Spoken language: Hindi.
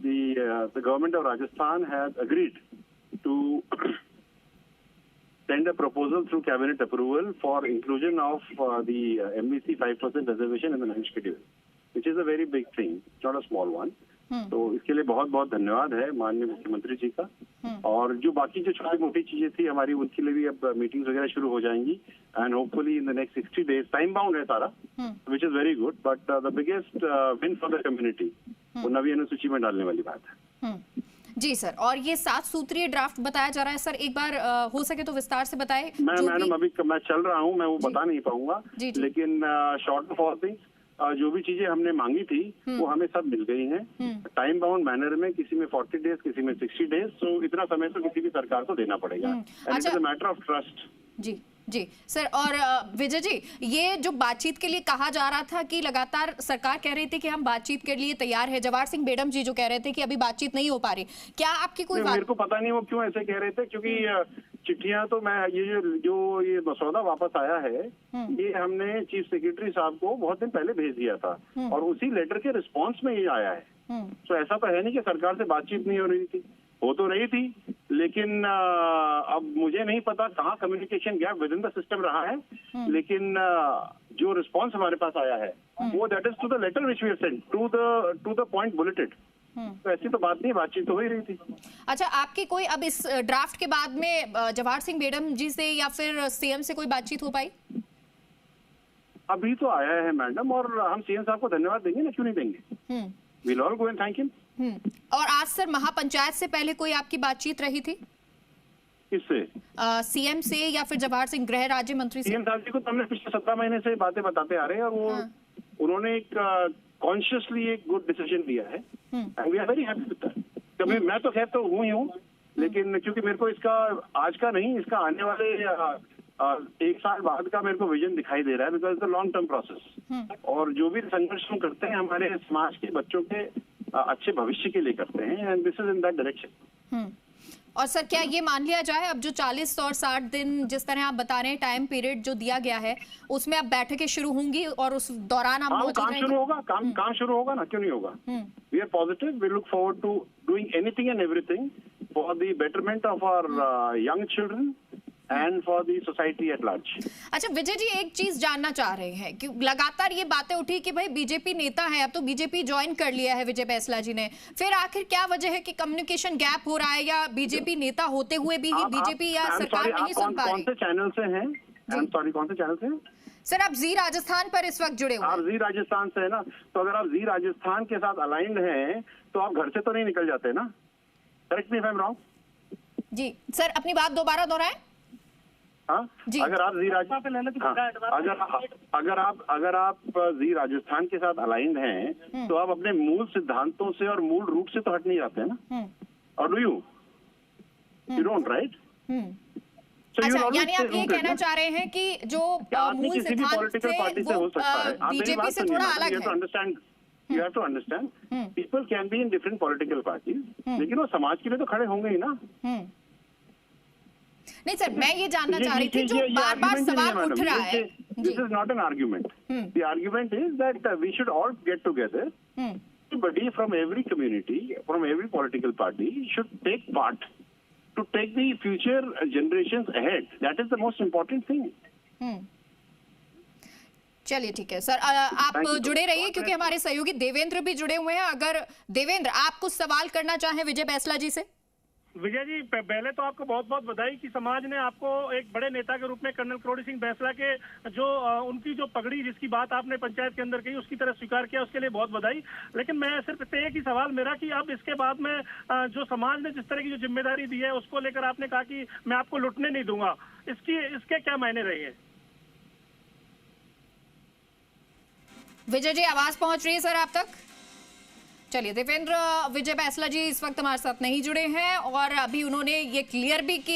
The government of Rajasthan has agreed to send a proposal through cabinet approval for inclusion of the MBC 5% reservation in the 9th schedule, which is a very big thing, it's not a small one. तो इसके लिए बहुत बहुत धन्यवाद है माननीय मुख्यमंत्री जी का। और जो बाकी जो छोटी मोटी चीजें थी हमारी, उनके लिए भी अब मीटिंग्स वगैरह शुरू हो जाएंगी and hopefully in the next 60 days, time bound है सारा, which is very good, but the biggest win for the community वो नवी अनुसूची में डालने वाली बात है। जी सर, और ये 7 सूत्रीय ड्राफ्ट बताया जा रहा है सर, एक बार हो सके तो विस्तार से बताएं। मैं मैडम अभी मैं चल रहा हूँ, मैं वो बता नहीं पाऊंगा, लेकिन शॉर्ट ऑफ ऑल थिंग्स जो भी चीजें हमने मांगी थी वो हमें सब मिल गई हैं टाइम बाउंड मैनर में, किसी में 40 days, किसी में 60 days, तो इतना समय तो किसी भी सरकार को देना पड़ेगा, and it is a matter of trust. जी जी सर, और विजय जी, ये जो बातचीत के लिए कहा जा रहा था कि लगातार सरकार कह रही थी कि हम बातचीत के लिए तैयार है, जवाहर सिंह बेडम जी जो कह रहे थे कि अभी बातचीत नहीं हो पा रही, क्या आपकी कोई बात? मेरे को पता नहीं वो क्यों ऐसे कह रहे थे, क्योंकि चिट्ठियां तो मैं ये मसौदा वापस आया है, ये हमने चीफ सेक्रेटरी साहब को बहुत दिन पहले भेज दिया था और उसी लेटर के रिस्पॉन्स में ये आया है। तो ऐसा तो है नहीं कि सरकार से बातचीत नहीं हो रही थी, हो तो रही थी, लेकिन अब मुझे नहीं पता कहाँ communication gap with in the system रहा है, लेकिन जो रिस्पॉन्स हमारे पास आया है वो that is to the letter which we have sent to the point bulleted. तो ऐसी तो बात नहीं, बातचीत तो हो ही रही थी। अच्छा, आपकी कोई अब इस ड्राफ्ट के बाद में जवाहर सिंह बेडम जी से या फिर सीएम से कोई बातचीत हो पाई? अभी तो आया है मैडम, और हम सीएम साहब को धन्यवाद देंगे ना, क्यों नहीं देंगे? We'll all go and thank him. और आज सर महापंचायत से पहले कोई आपकी बातचीत रही थी? किससे? सीएम से या फिर जवाहर सिंह गृह राज्य मंत्री से? सीएम साहब जी को तो हमने पिछले 17 महीने से बातें बताते आ रहे हैं, और वो उन्होंने एक कॉन्शियसली एक गुड डिसीजन लिया है and we are very happy with that. मैं तो खैर तो हूँ ही हूँ, लेकिन क्योंकि मेरे को इसका आज का नहीं, इसका आने वाले 1 साल बाद का मेरे को विजन दिखाई दे रहा है, because the long term process, और जो भी संघर्ष हम करते हैं हमारे समाज के बच्चों के अच्छे भविष्य के लिए करते हैं, and this is in that direction. और सर क्या ये मान लिया जाए अब जो 40 और 60 दिन जिस तरह आप बता रहे हैं टाइम पीरियड जो दिया गया है, उसमें अब बैठकें शुरू होंगी और उस दौरान आप काम शुरू होगा, काम शुरू होगा ना, क्यों नहीं होगा? We are positive, we look forward to doing anything and everything for the betterment of our young children and for the society at large. अच्छा विजय जी, एक चीज जानना चाह रहे हैं कि लगातार ये बातें उठी कि भाई बीजेपी नेता है, अब तो बीजेपी ज्वाइन कर लिया है विजय बैंसला जी ने, फिर आखिर क्या वजह है कि कम्युनिकेशन गैप हो रहा है, या बीजेपी नेता होते हुए भी ही बीजेपी या सरकार नहीं सुन पा रही? कौन से चैनल से हैं? कौन से चैनल से हैं? सर आप जी राजस्थान पर इस वक्त जुड़े हुए हैं। आप जी राजस्थान से है ना, तो अगर आप जी राजस्थान के साथ अलाइंड हैं तो आप घर से तो नहीं निकल जाते ना? Correct me if I am wrong. जी सर, अपनी बात दोबारा दोहराएं। अगर आप जी अगर आप जी राजस्थान के साथ अलाइंड हैं तो आप अपने मूल सिद्धांतों से और मूल रूप से तो हट नहीं जाते ना, और डू यू डोंट, राइट? अच्छा, यानी आप ये कहना चाह रहे हैं कि जो मूल सिद्धांत थे वो बीजेपी से थोड़ा अलग है। You have to understand, people can be in different political parties, लेकिन वो समाज के लिए तो खड़े होंगे ही ना। नहीं सर, मैं ये जानना चाह रही थी जो बार-बार सवाल उठ रहा है। This is not an argument. The argument is that we should all get together. Everybody from every community, from every political party should take part to take the future generations ahead. That is the most important thing. चलिए ठीक है सर, आप जुड़े रहिए क्योंकि हमारे सहयोगी देवेंद्र भी जुड़े हुए हैं। अगर देवेंद्र आप कुछ सवाल करना चाहें विजय बैंसला जी से। विजय जी, पहले तो आपको बहुत बहुत बधाई कि समाज ने आपको एक बड़े नेता के रूप में कर्नल करोड़ी सिंह बैंसला के जो उनकी जो पगड़ी जिसकी बात आपने पंचायत के अंदर कही उसकी तरह स्वीकार किया, उसके लिए बहुत बधाई। लेकिन मैं सिर्फ एक ही सवाल मेरा कि अब इसके बाद में जो समाज ने जिस तरह की जो जिम्मेदारी दी है उसको लेकर आपने कहा कि मैं आपको लुटने नहीं दूंगा, इसके क्या मायने रहे हैं? विजय जी आवाज पहुंच रही है सर आप तक? चलिए, देवेंद्र विजय बैंसला जी इस वक्त हमारे साथ नहीं जुड़े हैं और अभी उन्होंने ये क्लियर भी किया